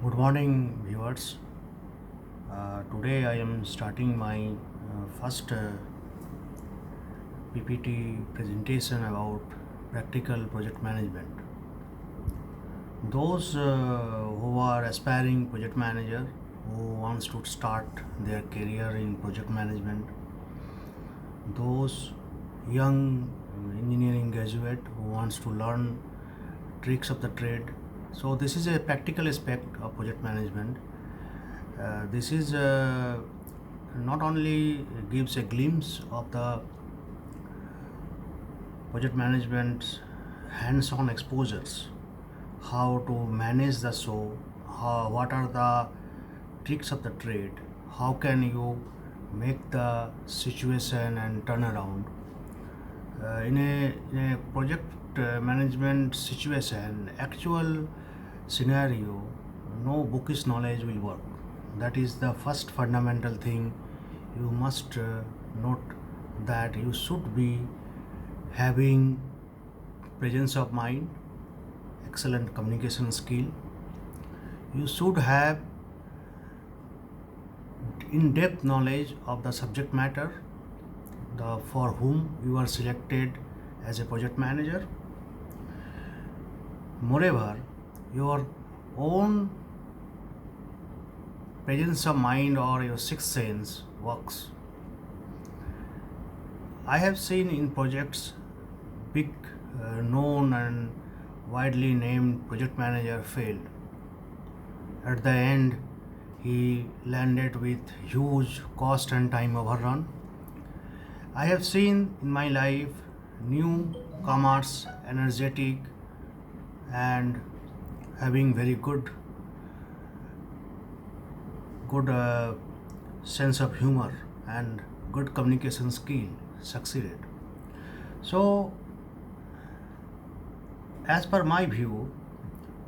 Good morning, viewers. Today I am starting my first PPT presentation about practical project management. Those who are aspiring project manager who wants to start their career in project management, those young engineering graduate who wants to learn tricks of the trade. So this is a practical aspect of project management. This is not only gives a glimpse of the project management's hands-on exposures, how to manage the show, what are the tricks of the trade, how can you make the situation and turn around. In a project management situation, actual scenario, no bookish knowledge will work. That is the first fundamental thing. You must note that you should be having presence of mind, excellent communication skill. You should have in-depth knowledge of the subject matter, for whom you are selected as a project manager. Moreover, your own presence of mind or your sixth sense works. I have seen in projects big, known and widely named project manager failed. At the end, he landed with huge cost and time overrun. I have seen in my life newcomers, energetic and having very good sense of humor and good communication skill succeeded. So, as per my view,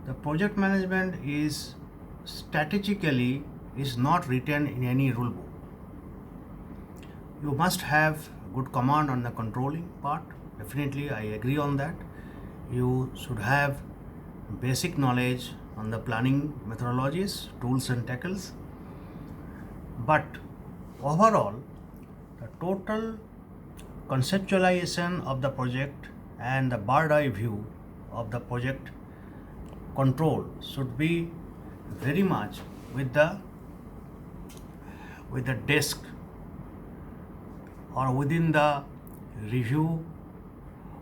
the project management is strategically is not written in any rule book. You must have good command on the controlling part. Definitely, I agree on that. You should have basic knowledge on the planning methodologies, tools and tackles. But overall, the total conceptualization of the project and the bird eye view of the project control should be very much with the desk or within the review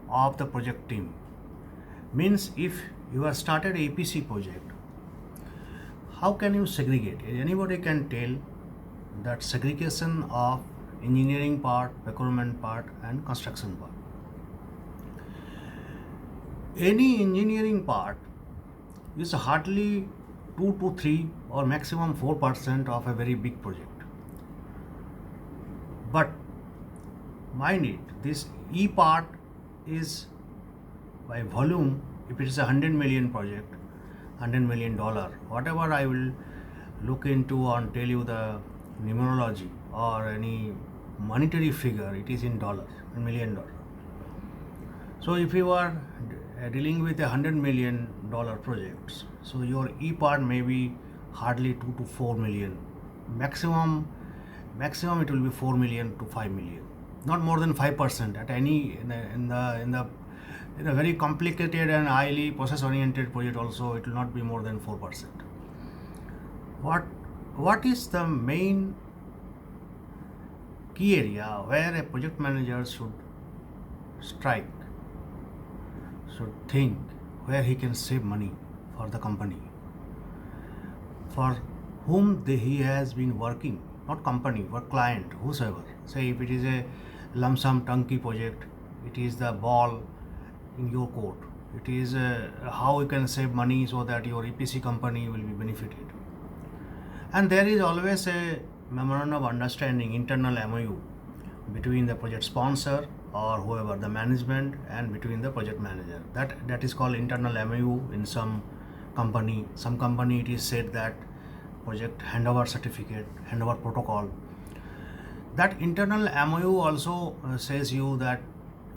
of the project team. Means if you have started a EPC project, how can you segregate? Anybody can tell that segregation of engineering part, procurement part and construction part. Any engineering part is hardly 2 to 3 or maximum 4% of a very big project. But mind it, this E part is by volume, if it is a 100 million project, $100 million, whatever I will look into and tell you the numerology or any monetary figure, it is in dollars, $1 million. So if you are dealing with $100 million projects, so your E part may be hardly 2 to 4 million. Maximum it will be 4 million to 5 million. Not more than 5% at any in a very complicated and highly process oriented project also it will not be more than 4%. What is the main key area where a project manager should strike, should think, where he can save money for the company, for whom he has been working, not company, but client, whosoever. Say if it is a lump sum turnkey project, it is the ball in your court. It is how you can save money so that your EPC company will be benefited. And there is always a memorandum of understanding, internal MOU between the project sponsor or whoever, the management, and between the project manager. That is called internal MOU in some company. Some company it is said that project handover certificate, handover protocol. That internal MOU also says you that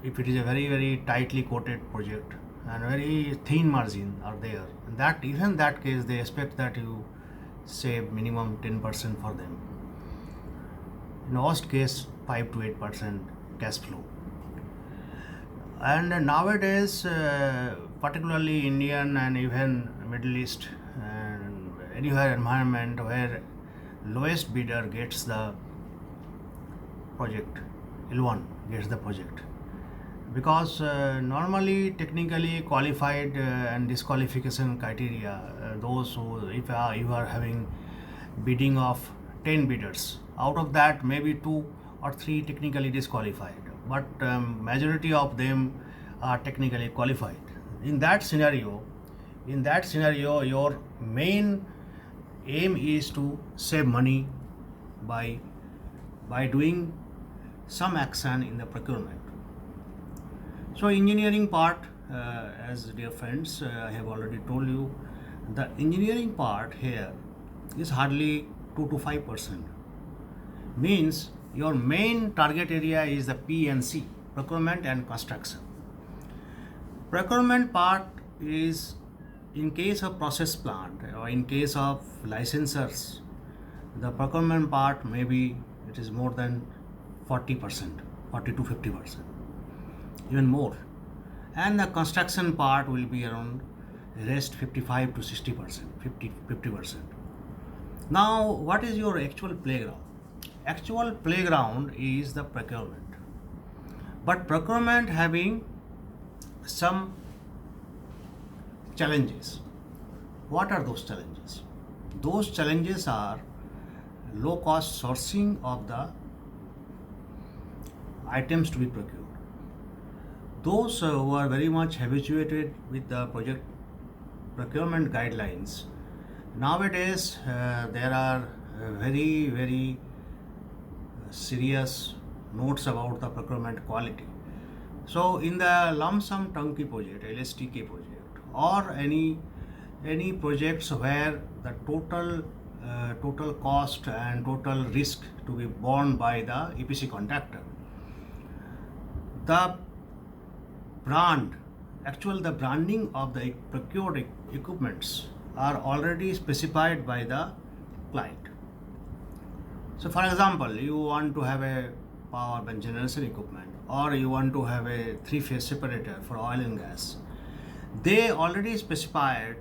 if it is a very very tightly quoted project and very thin margin are there. And that even that case, they expect that you save minimum 10% for them. In worst case, 5 to 8% cash flow. And nowadays, particularly Indian and even Middle East and anywhere environment where lowest bidder gets the project, L1 gets the project, because normally technically qualified and disqualification criteria, those who, if you are having bidding of 10 bidders, out of that maybe 2 or 3 technically disqualified, but majority of them are technically qualified. In that scenario, your main aim is to save money by doing some action in the procurement. So engineering part, as dear friends, I have already told you, the engineering part here is hardly 2 to 5%. Means your main target area is the P&C, procurement and construction. Procurement part is in case of process plant or in case of licensors, the procurement part maybe it is more than 40%, 40 to 50%, even more. And the construction part will be around rest 55 to 60%, 50%. Now, what is your actual playground? Actual playground is the procurement. But procurement having some challenges. What are those challenges? Those challenges are low cost sourcing of the items to be procured. Those who are very much habituated with the project procurement guidelines, nowadays there are very serious notes about the procurement quality. So in the lump sum turnkey project, LSTK project, or any projects where the total cost and total risk to be borne by the EPC contractor, the branding of the procured equipments are already specified by the client. So for example, you want to have a power generation equipment, or you want to have a 3-phase separator for oil and gas. They already specified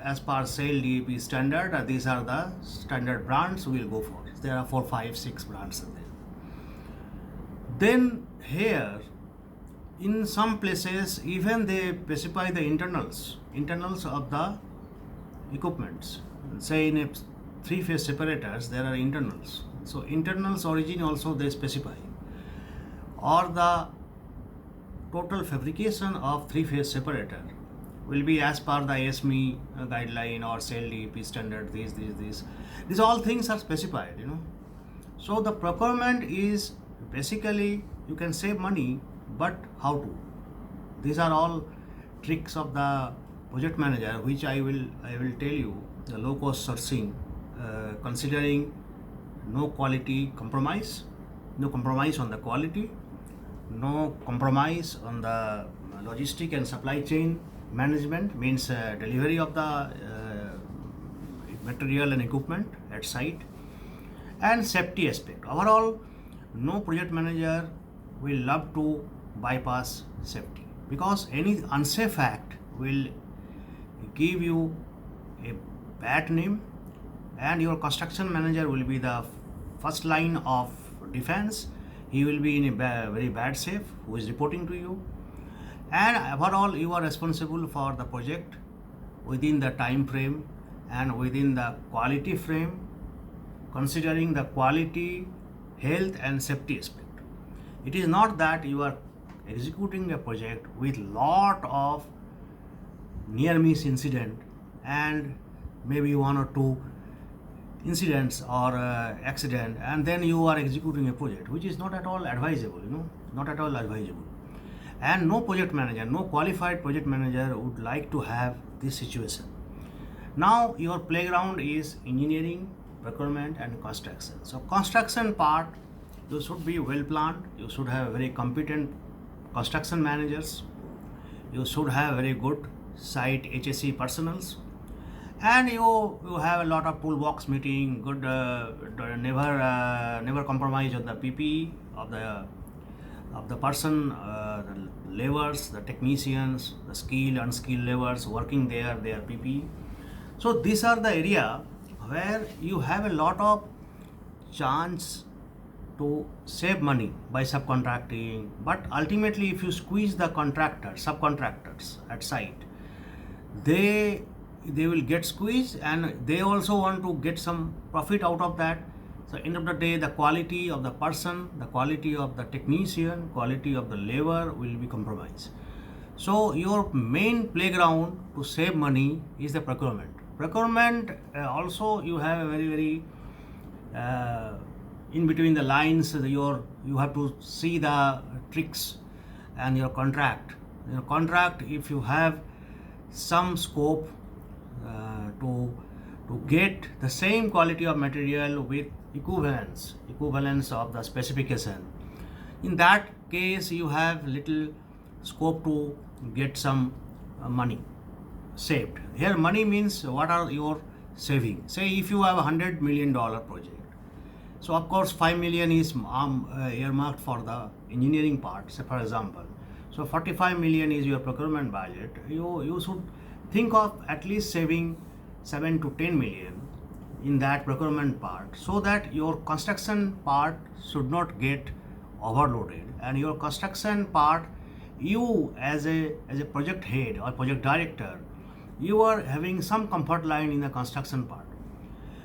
as per SAIL DEP standard, these are the standard brands we will go for. There are 4, 5, 6 brands in there. Then here, in some places, even they specify the internals of the equipments. Say in a 3-phase separators, there are internals. So internals origin also they specify. Or the total fabrication of 3-phase separator will be as per the ASME guideline or SAIL DEP standard. These all things are specified. So the procurement is basically, you can save money, but how to? These are all tricks of the project manager, which I will tell you. The low cost sourcing, considering no quality compromise, no compromise on the quality, no compromise on the logistic and supply chain management, means delivery of the material and equipment at site, and safety aspect. Overall, no project manager will love to bypass safety, because any unsafe act will give you a bad name, and your construction manager will be the first line of defense. He will be in a very bad shape who is reporting to you, and overall you are responsible for the project within the time frame and within the quality frame, considering the quality, health and safety aspect. It is not that you are executing a project with lot of near miss incident and maybe 1 or 2 incidents or accident, and then you are executing a project, which is not at all advisable, not at all advisable. And no project manager, no qualified project manager would like to have this situation. Now your playground is engineering, procurement and construction. So construction part, you should be well planned, you should have very competent construction managers, You should have very good site HSE personals, and you have a lot of toolbox meeting. Good, never compromise on the PPE of the person, the laborers, the technicians, the skilled, unskilled laborers working there, their PPE. So these are the area where you have a lot of chance to save money by subcontracting. But ultimately, if you squeeze the subcontractors at site, they will get squeezed, and they also want to get some profit out of that. So end of the day, the quality of the person, the quality of the technician, quality of the labor will be compromised. So your main playground to save money is the procurement. Procurement, also you have a very in between the lines, you have to see the tricks. And your contract, if you have some scope to get the same quality of material with equivalence of the specification, in that case you have little scope to get some money saved. Here money means what are your saving. Say if you have $100 million project, so of course 5 million is earmarked for the engineering part, say for example. So 45 million is your procurement budget. You should think of at least saving 7 to 10 million in that procurement part, so that your construction part should not get overloaded. And your construction part, you as a project head or project director, you are having some comfort line in the construction part.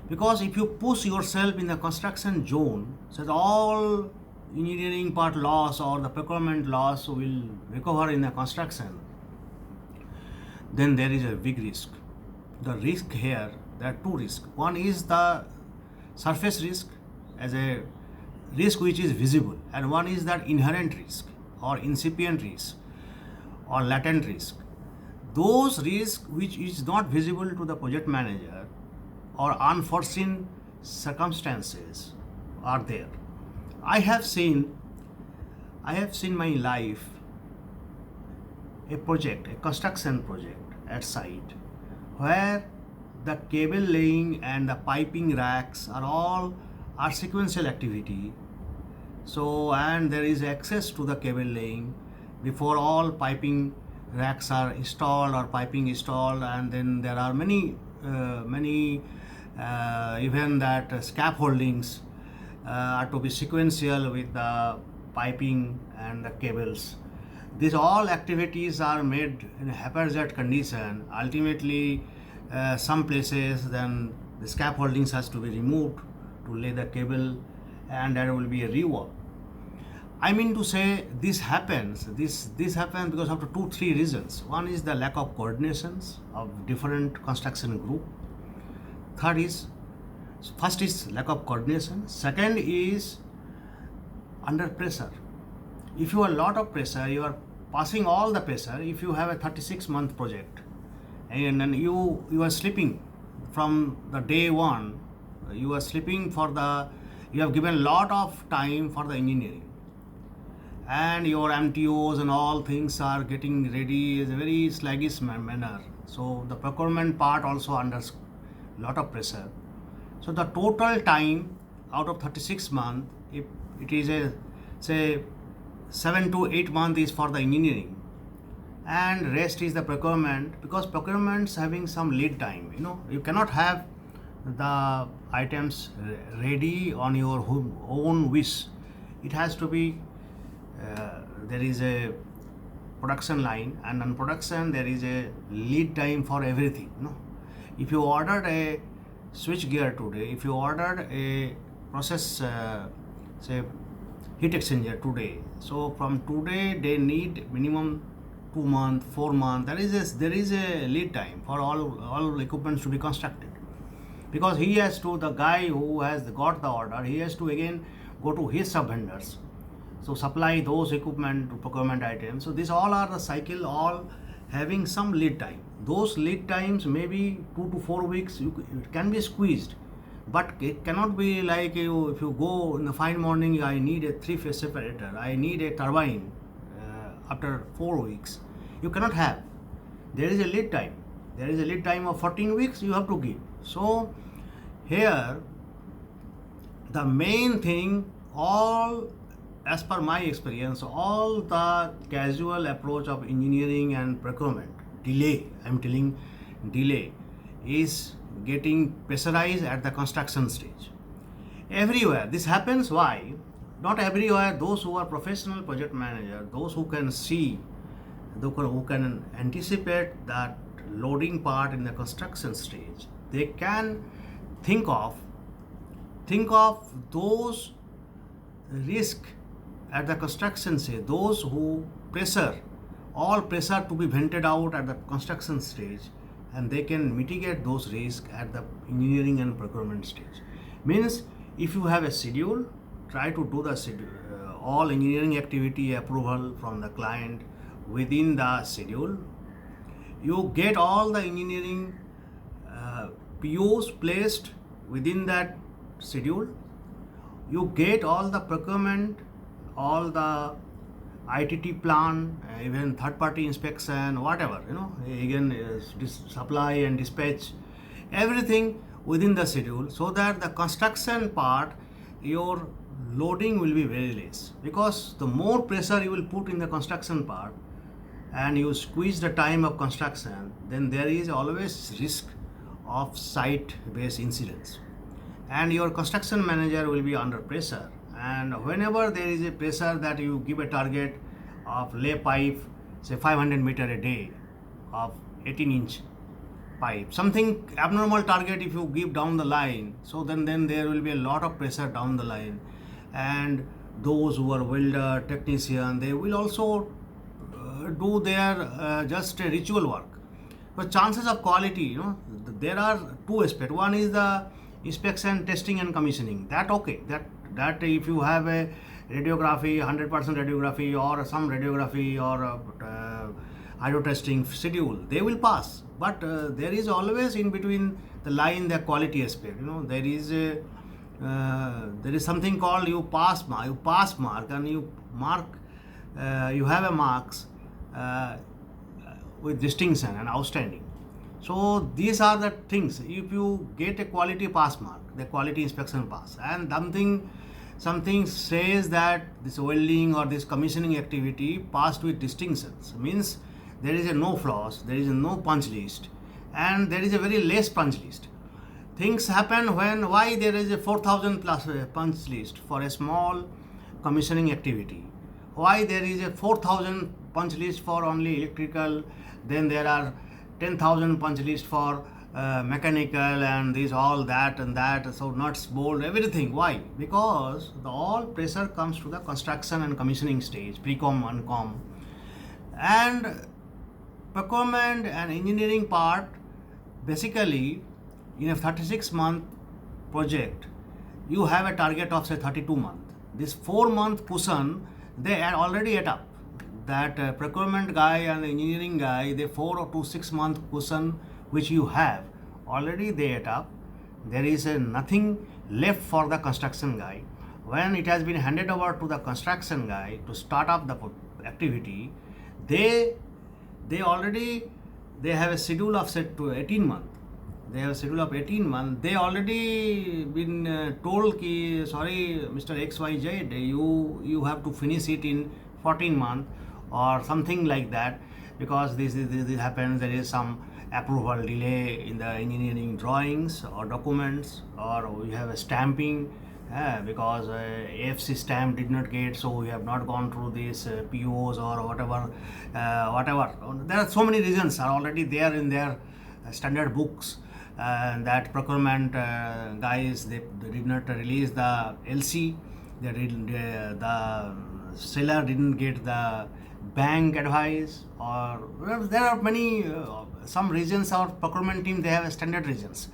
Because if you push yourself in the construction zone, so that all engineering part loss or the procurement loss will recover in the construction, then there is a big risk. The risk here, there are two risks. One is the surface risk, as a risk which is visible, and one is that inherent risk or incipient risk or latent risk. Those risks which is not visible to the project manager or unforeseen circumstances are there. I have seen my life a construction project at site, where the cable laying and the piping racks are sequential activity. So, and there is access to the cable laying before all piping racks are installed or piping installed, and then there are many even that scaffoldings are to be sequential with the piping and the cables. These all activities are made in a haphazard condition. Ultimately, some places then the scaffoldings has to be removed to lay the cable, and there will be a rework. I mean to say, this happens because of 2-3 reasons. One is the lack of coordinations of different construction group. First is lack of coordination. Second is under pressure. If you have a lot of pressure, you are passing all the pressure. If you have a 36-month project, and then you are sleeping from the day one, you are sleeping you have given a lot of time for the engineering, and your MTOs and all things are getting ready is a very sluggish manner. So the procurement part also under lot of pressure. So the total time out of 36 months, if it is say 7 to 8 months is for the engineering, and rest is the procurement, because procurement's having some lead time. You cannot have the items ready on your own wish. It has to be there is a production line, and on production there is a lead time for everything. If you ordered a switch gear today, if you ordered a process say heat exchanger today, so from today they need minimum 2 months, 4 months. There is a lead time for all equipment to be constructed, because the guy who has got the order, he has to again go to his sub vendors, so supply those equipment to procurement items. So these all are the cycle, all having some lead time. Those lead times may be 2 to 4 weeks. It can be squeezed, but it cannot be like if you go in the fine morning, I need a 3-phase separator, I need a turbine after 4 weeks. You cannot have. There is a lead time. There is a lead time of 14 weeks you have to give. So here the main thing, all as per my experience, all the casual approach of engineering and procurement, delay, I'm telling delay, is getting pressurized at the construction stage. Everywhere this happens. Why? Not everywhere. Those who are professional project manager, those who can see, who can anticipate that loading part in the construction stage, they can think of those risk at the construction stage, those who all pressure to be vented out at the construction stage, and they can mitigate those risks at the engineering and procurement stage. Means if you have a schedule, try to do the schedule, all engineering activity approval from the client within the schedule. You get all the engineering POs placed within that schedule. You get all the procurement, all the ITT plan, even third party inspection, whatever, again, supply and dispatch, everything within the schedule, so that the construction part, your loading will be very less, because the more pressure you will put in the construction part and you squeeze the time of construction, then there is always risk of site based incidents, and your construction manager will be under pressure. And whenever there is a pressure that you give a target of lay pipe, say 500 meter a day of 18-inch pipe, something abnormal target if you give down the line, so then there will be a lot of pressure down the line, and those who are welder, technician, they will also do their just ritual work. But chances of quality, there are two aspects. One is the inspection, testing and commissioning. That okay, that if you have a radiography, 100% radiography, or some radiography, or hydro testing schedule, they will pass. But there is always in between the line the quality aspect. There is something called you pass mark, and you mark, you have a marks with distinction and outstanding. So these are the things. If you get a quality pass mark, the quality inspection pass, and something says that this welding or this commissioning activity passed with distinctions, means there is a no flaws, there is a no punch list, and there is a very less punch list. Things happen why there is a 4,000 plus punch list for a small commissioning activity. Why there is a 4,000 punch list for only electrical, then there are 10,000 punch list for mechanical, and this all that and that, so nuts, bolt, everything. Why? Because the all pressure comes to the construction and commissioning stage, pre-com, uncom, and procurement and engineering part. Basically, in a 36-month project, you have a target of say 32 months. This 4-month cushion, they are already at up. That procurement guy and the engineering guy, the 4 to 6 month cushion which you have already, they at up. There is nothing left for the construction guy. When it has been handed over to the construction guy to start up the activity, they have a schedule of set to 18 months. They have a schedule of 18 months. They already been told ki, sorry Mr. XYZ, you have to finish it in 14 months or something like that, because this happens. There is some approval delay in the engineering drawings or documents, or we have a stamping because AFC stamp did not get, so we have not gone through these POs or whatever. There are so many reasons are already there in their standard books. That procurement guys, they did not release the LC. The seller didn't get the bank advice, or there are many some regions. Our procurement team, they have standard regions.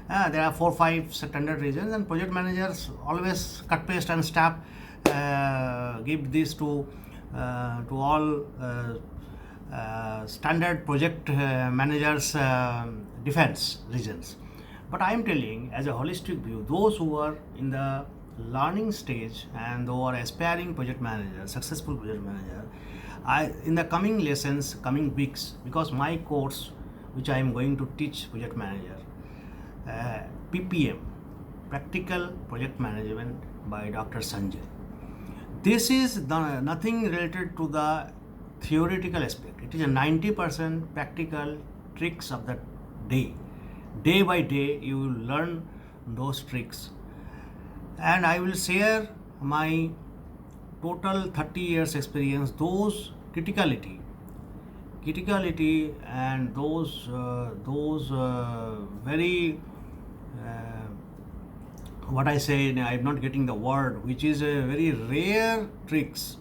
There are 4-5 standard regions, and project managers always cut, paste and stamp, give this to all standard project managers defense regions. But I am telling, as a holistic view, those who are in the learning stage and who are aspiring project manager, successful project manager, In the coming lessons, coming weeks, because my course, which I am going to teach project manager, PPM, Practical Project Management by Dr. Sanjay. This is nothing related to the theoretical aspect. It is a 90% practical tricks of the day. Day by day, you will learn those tricks, and I will share my total 30 years experience, those criticality and those very what I say, I'm not getting the word, which is a very rare tricks,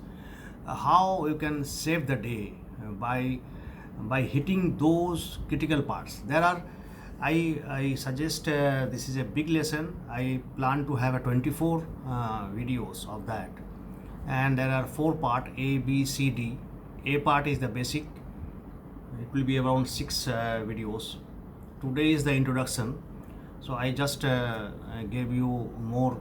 how you can save the day by hitting those critical parts. There are, I suggest this is a big lesson. I plan to have a 24 videos of that, and there are 4 part, A, B, C, D. A part is the basic. It will be around 6 videos. Today is the introduction, so I just gave you more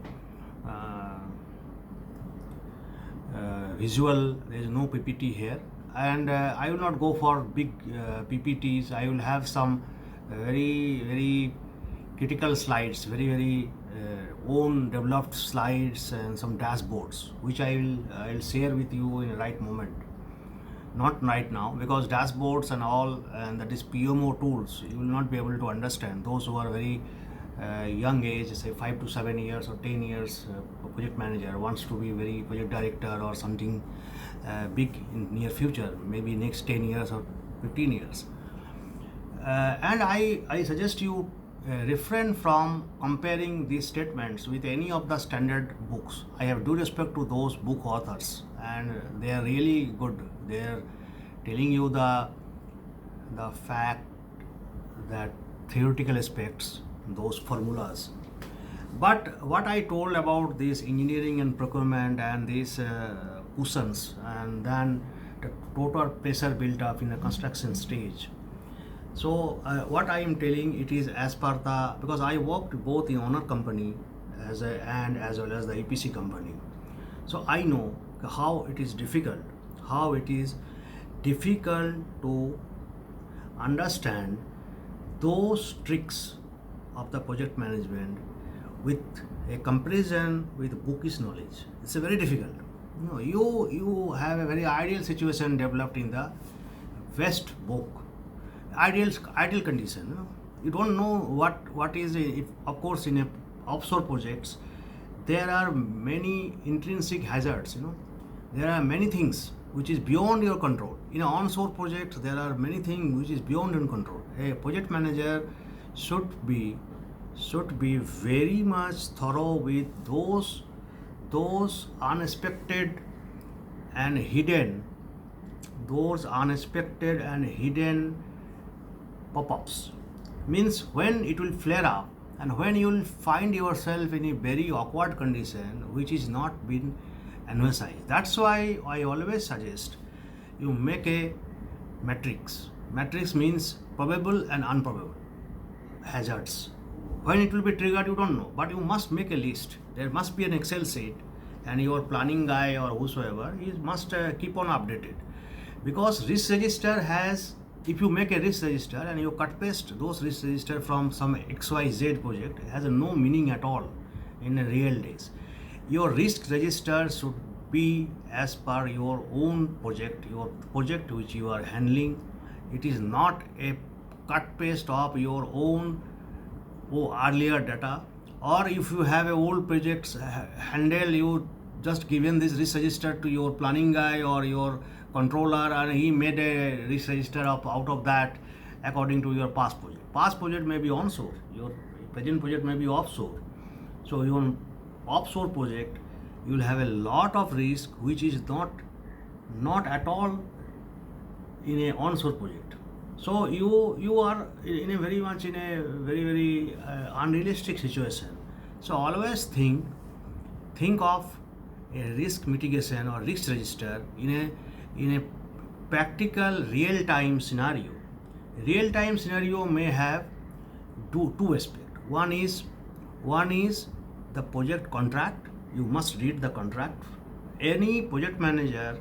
visual. There is no PPT here, and I will not go for big PPTs. I will have some very critical slides, very own developed slides and some dashboards, which I'll share with you in the right moment. Not right now, because dashboards and all, and that is PMO tools, you will not be able to understand. Those who are very young age, say 5 to 7 years or 10 years, project manager wants to be very project director or something big in near future, maybe next 10 years or 15 years. And I suggest you refrain from comparing these statements with any of the standard books. I have due respect to those book authors, and they are really good. They are telling you the fact, that theoretical aspects, those formulas. But what I told about this engineering and procurement and these cushions, and then the total pressure built up in the construction stage. So what I am telling, it is as per the, because I worked both in owner company as well as the EPC company. So I know how it is difficult to understand those tricks of the project management with a comparison with bookish knowledge. It's a very difficult. You have a very ideal situation developed in the best book, ideal condition. You don't know what is it. Of course, in a offshore projects, there are many intrinsic hazards. There are many things which is beyond your control. In an onshore project, there are many things which is beyond your control. A project manager should be very much thorough with those unexpected and hidden pop-ups. Means when it will flare up, and when you will find yourself in a very awkward condition which is not been emphasized. That's why I always suggest you make a matrix. Matrix means probable and improbable hazards. When it will be triggered, you don't know, but you must make a list. There must be an Excel sheet, and your planning guy or whosoever, he must keep on updated, because risk register has, if you make a risk register and you cut paste those risk register from some XYZ project, it has no meaning at all in the real days. Your risk register should be as per your own project, which you are handling. It is not a cut paste of your own earlier data, or if you have a old projects handle, you just given this risk register to your planning guy or your controller, and he made a risk register out of that according to your past project. Past project may be onshore, your present project may be offshore. So your offshore project, you will have a lot of risk which is not at all in a onshore project. So you are in a very much in a very unrealistic situation. So always think of a risk mitigation or risk register in a practical real time scenario. Real time scenario may have two aspects. One is the project contract. You must read the contract. Any project manager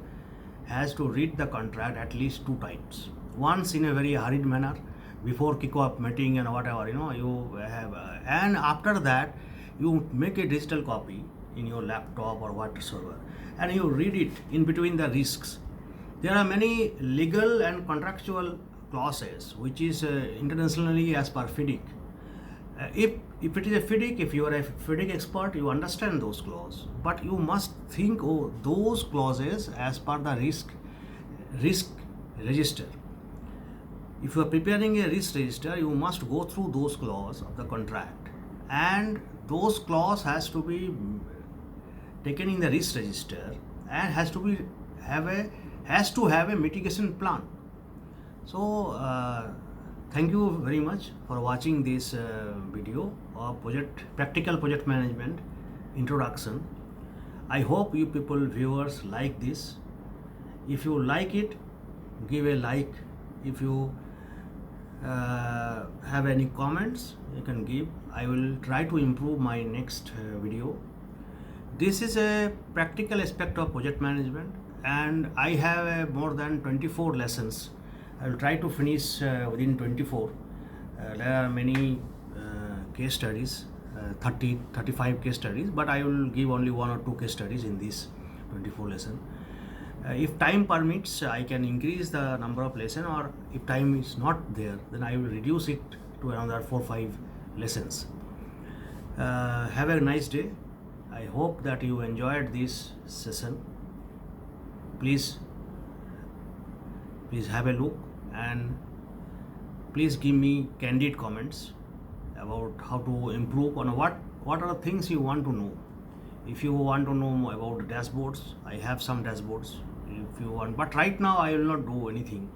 has to read the contract at least 2 times. Once in a very hurried manner before kick-off meeting and whatever, you have, and after that you make a digital copy in your laptop or whatsoever, and you read it in between the risks. There are many legal and contractual clauses which is internationally as per FIDIC. If it is a FIDIC, if you are a FIDIC expert, you understand those clauses, but you must think those clauses as per the risk register. If you are preparing a risk register, you must go through those clauses of the contract, and those clause has to be taken in the risk register and has to have a mitigation plan. So thank you very much for watching this video of practical project management introduction. I hope you people viewers like this. If you like it, give a like. If you have any comments, you can give. I will try to improve my next video. This is a practical aspect of project management, and I have more than 24 lessons. I will try to finish within 24. There are many case studies, 35 case studies, but I will give only 1 or 2 case studies in this 24 lesson. If time permits, I can increase the number of lessons, or if time is not there, then I will reduce it to another 4 or 5 lessons. Have a nice day. I hope that you enjoyed this session. Please have a look, and please give me candid comments about how to improve on what are the things you want to know. If you want to know about dashboards, I have some dashboards if you want, but right now I will not do anything.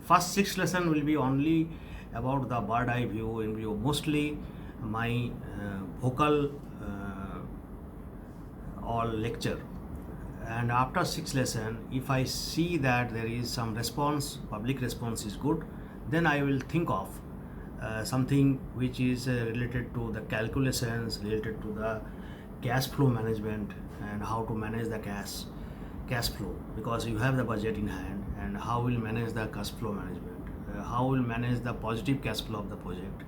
First 6 lesson will be only about the bird eye view, mostly my vocal or lecture. And after 6 lesson, if I see that there is some response, public response is good, then I will think of something which is related to the calculations, related to the cash flow management, and how to manage the cash flow, because you have the budget in hand, and how will manage the cash flow management, how will manage the positive cash flow of the project,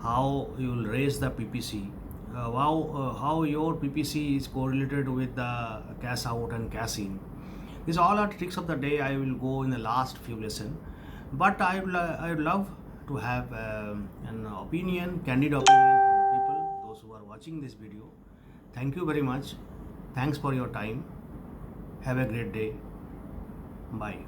how you will raise the PPC, how your PPC is correlated with the cash out and cash in. These all are tricks of the day. I will go in the last few lessons, but I would love to have an candid opinion from people, those who are watching this video. Thank you very much. Thanks for your time. Have a great day. Bye.